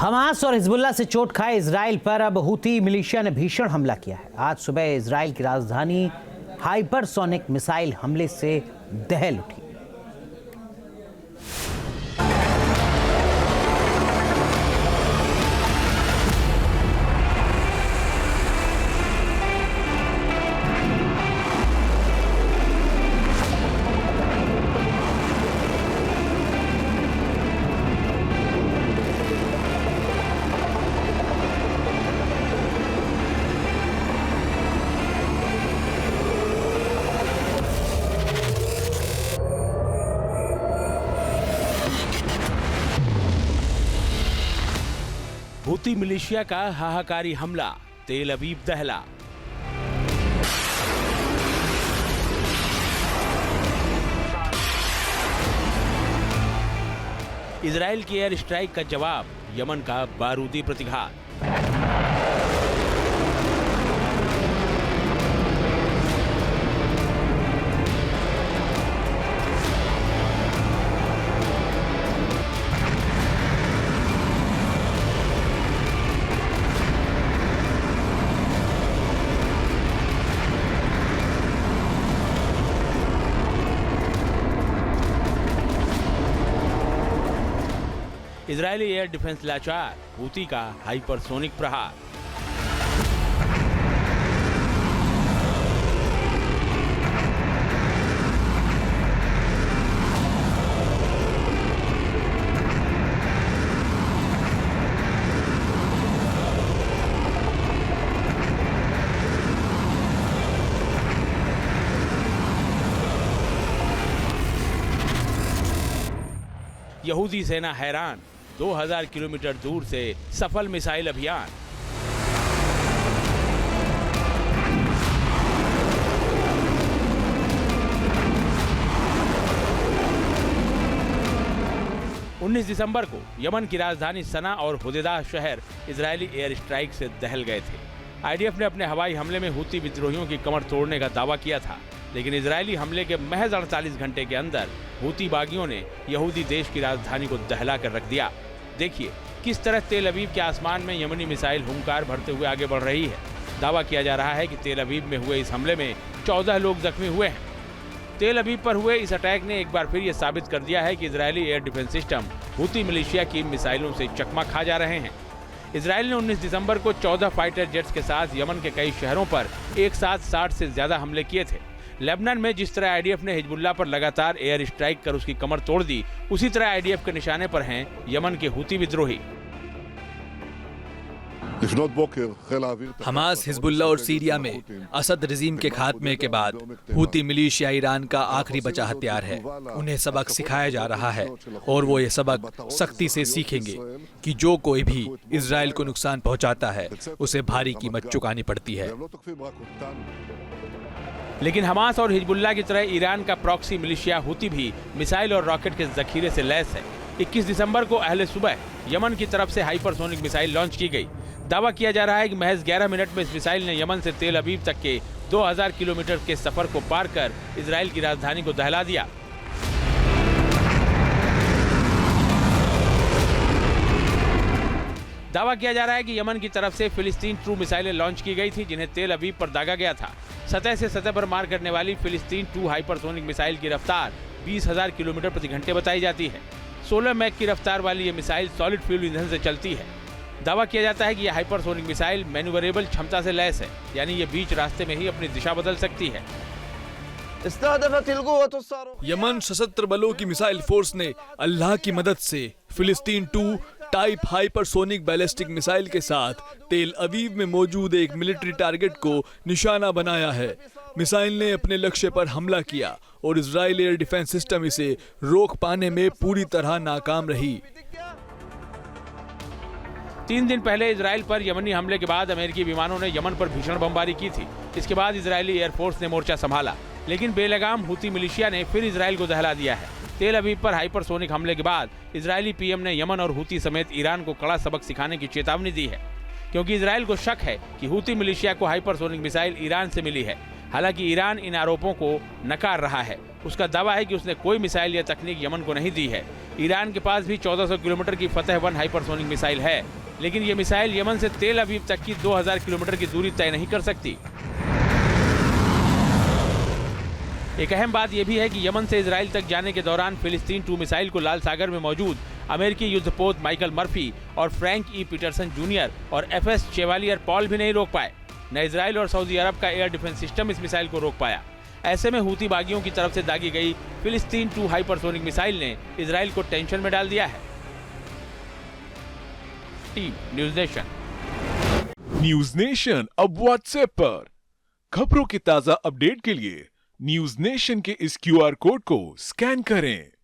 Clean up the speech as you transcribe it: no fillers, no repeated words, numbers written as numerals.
Hamas और Hezbollah से चोट खाए इजराइल पर अब हूती मिलिशिया ने भीषण हमला किया है। आज सुबह इजराइल की राजधानी हाइपरसोनिक मिसाइल हमले से दहल उठी। हूती मिलिशिया का हाहाकारी हमला, तेल अवीव दहला। इजराइल की एयर स्ट्राइक का जवाब, यमन का बारूदी प्रतिघात। इजरायली एयर डिफेंस लाचार, हूती का हाइपरसोनिक प्रहार। यहूदी सेना हैरान, 2000 किलोमीटर दूर से सफल मिसाइल अभियान। उन्नीस दिसंबर को यमन की राजधानी सना और हुदैदा शहर इजरायली एयर स्ट्राइक से दहल गए थे। आईडीएफ ने अपने हवाई हमले में हूती विद्रोहियों की कमर तोड़ने का दावा किया था, लेकिन इजरायली हमले के महज 48 घंटे के अंदर हूती बागियों ने यहूदी देश की राजधानी को दहला कर रख दिया। देखिए किस तरह तेल अवीव के आसमान में यमनी मिसाइल हुंकार भरते हुए आगे बढ़ रही है। दावा किया जा रहा है कि तेल अवीव में हुए इस हमले में 14 लोग जख्मी हुए हैं। तेल अवीव पर हुए इस अटैक ने एक बार फिर यह साबित कर दिया है कि Israeli air defence system Houthi militia की मिसाइलों से चकमा खा जा रहे हैं। इजराइल ने 19 दिसंबर को 14 फाइटर जेट्स के साथ यमन के कई शहरों पर एक साथ 60 से ज्यादा हमले किए थे। लेबनान में जिस तरह आईडीएफ ने हिजबुल्लाह पर लगातार एयर स्ट्राइक कर उसकी कमर तोड़ दी, उसी तरह आईडीएफ के निशाने पर हैं यमन के हूती विद्रोही। हमास, हिजबुल्लाह और सीरिया में असद रजीम के खात्मे के बाद हूती मिलिशिया ईरान का आखिरी बचा हथियार है। उन्हें सबक सिखाया जा रहा है और वो ये सबक सख्ती से सीखेंगे कि जो कोई भी इजराइल को नुकसान पहुंचाता है उसे भारी कीमत चुकानी पड़ती है। लेकिन हमास और हिजबुल्लाह की तरह ईरान का प्रॉक्सी मिलिशिया हूती भी मिसाइल और रॉकेट के जखीरे से लैस है। 21 दिसंबर को अहले सुबह यमन की तरफ से हाइपरसोनिक मिसाइल लॉन्च की गई। दावा किया जा रहा है कि महज 11 मिनट में इस मिसाइल ने यमन से तेल अवीव तक के 2000 किलोमीटर के सफर को पार कर इजराइल की राजधानी को दहला दिया। दावा किया जा रहा है कि यमन की तरफ से फिलिस्तीन टू मिसाइलें लॉन्च की गई थी, जिन्हें तेल अवीव पर दागा गया था। सतह से सतह पर मार करने वाली फिलिस्तीन टू हाइपरसोनिक मिसाइल की रफ्तार 20,000 किलोमीटर प्रति घंटे बताई जाती है। 16 मैक की रफ्तार वाली ये मिसाइल सॉलिड फ्यूल ईंधन से चलती है। दावा किया जाता है कि यह हाइपरसोनिक मिसाइल मैन्यूवरेबल क्षमता से लैस है, यानी ये बीच रास्ते में ही अपनी दिशा बदल सकती है। यमन सशस्त्र बलों की मिसाइल फोर्स ने अल्लाह की मदद से फिलिस्तीन 2 टाइप हाइपरसोनिक बैलिस्टिक मिसाइल के साथ तेल अवीव में मौजूद एक मिलिट्री टारगेट को निशाना बनाया है। मिसाइल ने अपने लक्ष्य पर हमला किया और इजराइल एयर डिफेंस सिस्टम इसे रोक पाने में पूरी तरह नाकाम रही। 3 दिन पहले इजराइल पर यमनी हमले के बाद अमेरिकी विमानों ने यमन पर भीषण बमबारी की थी। इसके बाद इजरायली एयरफोर्स ने मोर्चा संभाला, लेकिन बेलगाम हूती मिलिशिया ने फिर इजराइल को दहला दिया है। तेल अवीव पर हाइपरसोनिक हमले के बाद इजरायली पीएम ने यमन और हूती समेत ईरान को कड़ा सबक सिखाने की चेतावनी दी है, क्योंकि इजराइल को शक है कि हूती मिलिशिया को हाइपरसोनिक मिसाइल ईरान से मिली है। हालांकि ईरान इन आरोपों को नकार रहा है। उसका दावा है कि उसने कोई मिसाइल या तकनीक यमन को नहीं दी है। ईरान के पास भी 1400 किलोमीटर की फतह 1 हाइपरसोनिक मिसाइल है, लेकिन ये मिसाइल यमन से तेल अवीव तक की 2000 किलोमीटर की दूरी तय नहीं कर सकती। एक अहम बात यह भी है कि यमन से इजराइल तक जाने के दौरान फिलिस्तीन 2 मिसाइल को लाल सागर में मौजूद अमेरिकी युद्धपोत माइकल मर्फी और फ्रैंक ई पीटरसन जूनियर और एफएस चेवालियर पॉल भी नहीं रोक पाए। न इजराइल और सऊदी अरब का एयर डिफेंस सिस्टम इस मिसाइल को रोक पाया। ऐसे में हूती बागियों की तरफ से दागी गई फिलिस्तीन 2 हाइपरसोनिक मिसाइल ने इजराइल को टेंशन में डाल दिया है। Team news nation. News nation अब व्हाट्सएप पर खबरों की ताजा अपडेट के लिए न्यूज नेशन के इस QR कोड को स्कैन करें।